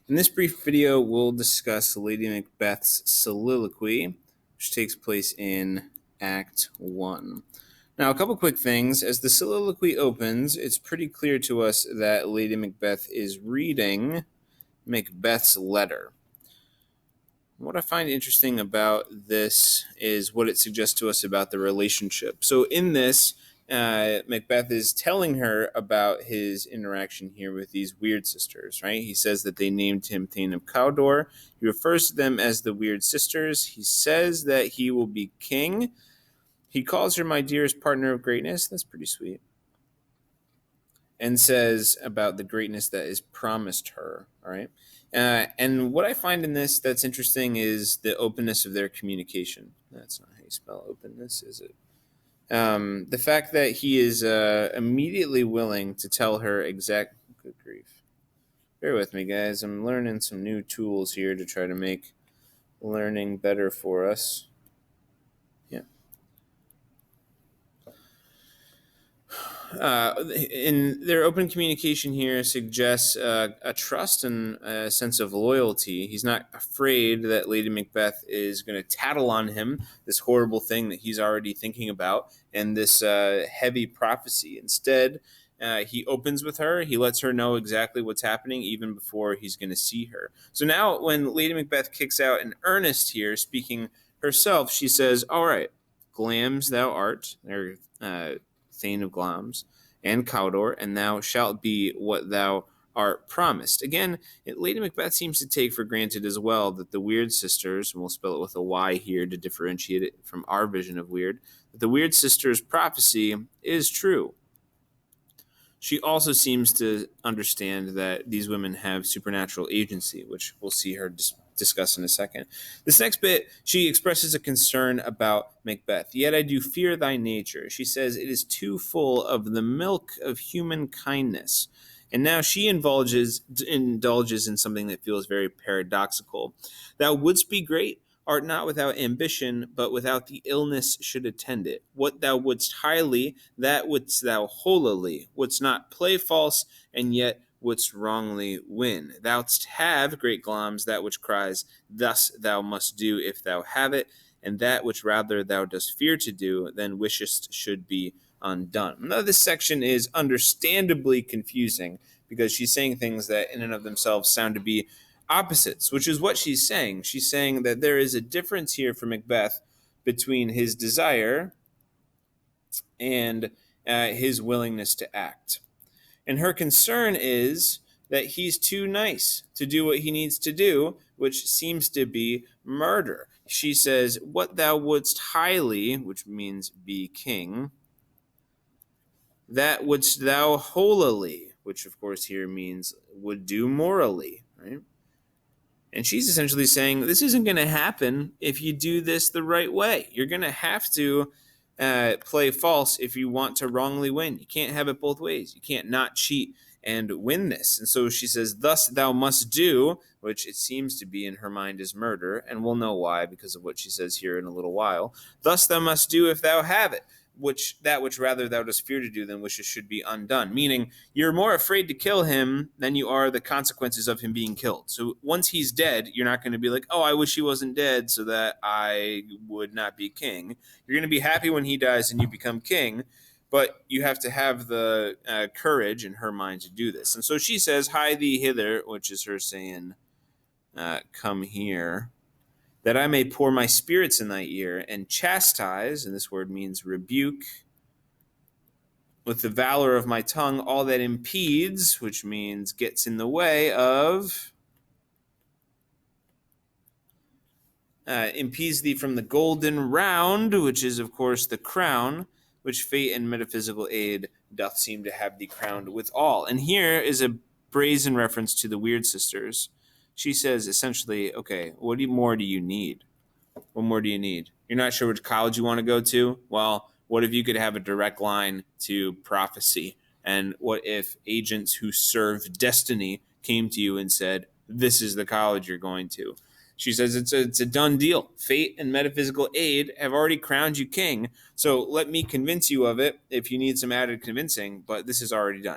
In this brief video, we'll discuss Lady Macbeth's Soliloquy, which takes place in Act 1. Now, a couple quick things. As the soliloquy opens, it's pretty clear to us that Lady Macbeth is reading Macbeth's letter. What I find interesting about this is what it suggests to us about the relationship. So in this, Macbeth is telling her about his interaction here with these Weird Sisters, right? He says that they named him Thane of Cawdor. He refers to them as the Weird Sisters. He says that he will be king. He calls her my dearest partner of greatness. That's pretty sweet. And says about the greatness that is promised her, all right? And what I find in this that's interesting is the openness of their communication. That's not how you spell openness, is it? The fact that he is immediately willing to tell her exact... Good grief. Bear with me, guys. I'm learning some new tools here to try to make learning better for us. Yeah. In their open communication here suggests a trust and a sense of loyalty. He's not afraid that Lady Macbeth is going to tattle on him, this horrible thing that he's already thinking about, and this heavy prophecy. Instead, he opens with her. He lets her know exactly what's happening even before he's going to see her. So now when Lady Macbeth kicks out in earnest here, speaking herself, she says, all right, Glams thou art, or Thane of Glamis, and Cawdor, and thou shalt be what thou art promised. Again, Lady Macbeth seems to take for granted as well that the Weird Sisters, and we'll spell it with a Y here to differentiate it from our vision of weird, that the Weird Sisters' prophecy is true. She also seems to understand that these women have supernatural agency, which we'll see her discuss in a second. This next bit, she expresses a concern about Macbeth. Yet I do fear thy nature. She says it is too full of the milk of human kindness. And now she indulges in something that feels very paradoxical. Thou wouldst be great, art not without ambition, but without the illness should attend it. What thou wouldst highly, that wouldst thou holily. Wouldst not play false, and yet wouldst wrongly win. Thou'dst have, great Glamis, that which cries, thus thou must do if thou have it, and that which rather thou dost fear to do, than wishest should be undone. Now, this section is understandably confusing because she's saying things that in and of themselves sound to be opposites, which is what she's saying. She's saying that there is a difference here for Macbeth between his desire and his willingness to act. And her concern is that he's too nice to do what he needs to do, which seems to be murder. She says, what thou wouldst highly, which means be king, that wouldst thou holily, which of course here means would do morally, right? And she's essentially saying, this isn't going to happen if you do this the right way. You're going to have to play false if you want to wrongly win. You can't have it both ways. You can't not cheat and win this. And so she says, thus thou must do, which it seems to be in her mind is murder, and we'll know why because of what she says here in a little while. Thus thou must do if thou have it, which rather thou dost fear to do than wishes should be undone. Meaning, you're more afraid to kill him than you are the consequences of him being killed. So once he's dead, you're not going to be like, oh, I wish he wasn't dead so that I would not be king. You're going to be happy when he dies and you become king, but you have to have the courage in her mind to do this. And so she says, hie thee hither, which is her saying, come here, that I may pour my spirits in thy ear, and chastise, and this word means rebuke, with the valor of my tongue, all that impedes, which means gets in the way of, impedes thee from the golden round, which is, of course, the crown, which fate and metaphysical aid doth seem to have thee crowned withal. And here is a brazen reference to the Weird Sisters. She says, essentially, okay, what more do you need? What more do you need? You're not sure which college you want to go to? Well, what if you could have a direct line to prophecy? And what if agents who serve destiny came to you and said, this is the college you're going to? She says it's a done deal. Fate and metaphysical aid have already crowned you king, so let me convince you of it if you need some added convincing, but this is already done.